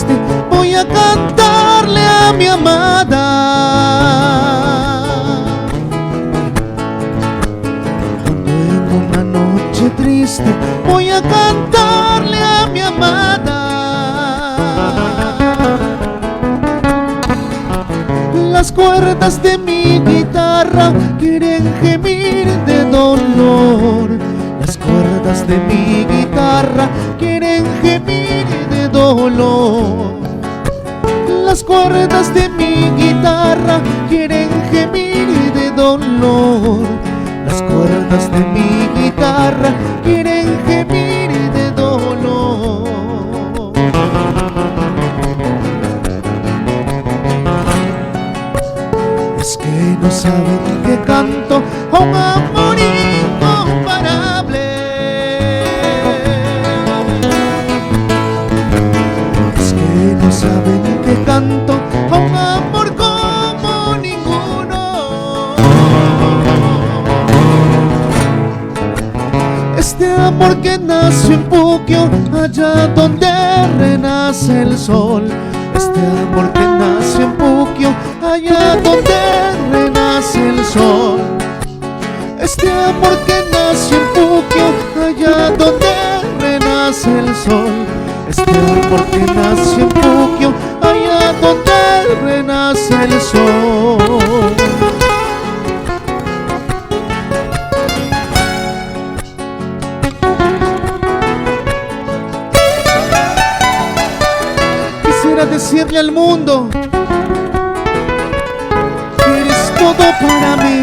triste voy a cantarle a mi amada. Cuando en una noche triste voy a cantarle a mi amada. Las cuerdas de mi guitarra quieren gemir de dolor. Las cuerdas de mi guitarra quieren gemir de dolor. Las cuerdas de mi guitarra quieren gemir de dolor. Las cuerdas de mi guitarra quieren gemir de dolor. Es que no saben que canto a un amor incomparable. Es que no saben que canto a un amor como ninguno. Este amor que nació en Puquio, allá donde renace el sol. Este amor que nació en Puquio, allá donde renace el sol. Este amor que nació en Puquio, allá donde renace el sol. Este amor que nació en Puquio, allá donde renace el sol. Quisiera decirle al mundo que eres todo para mí.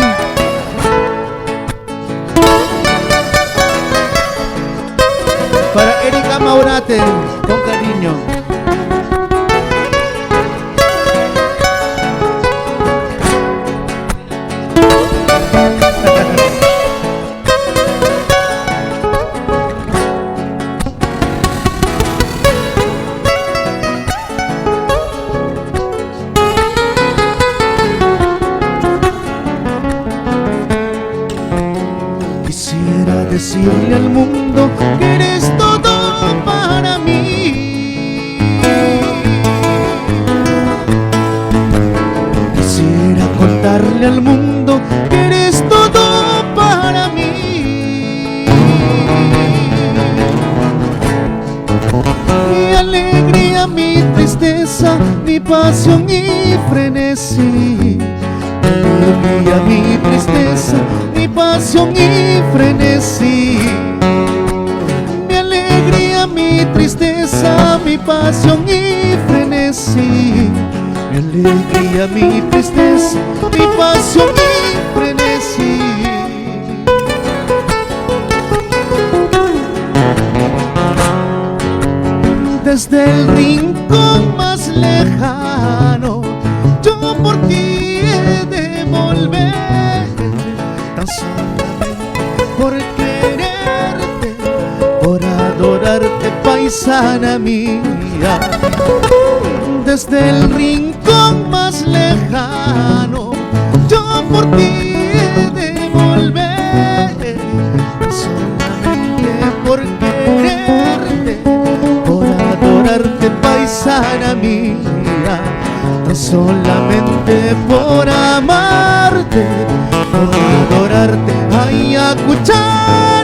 Para Erika Maurate, con cariño. Quisiera decirle al mundo que eres todo para mí. Quisiera contarle al mundo que eres todo para mí. Mi alegría, mi tristeza, mi pasión y frenesí. Mi alegría, mi tristeza, mi pasión y frenesí. Mi alegría, mi tristeza, mi pasión y frenesí. Mi alegría, mi tristeza, mi pasión y frenesí. Desde el rincón más lejano, yo por ti he de volver, tan solamente por quererte, por adorarte, paisana mía. Desde el rincón más lejano, yo por ti he de volver, tan solamente por quererte, por adorarte, paisana mía. Tan solamente por amarte, por adorarte, ay, Ayacuchá.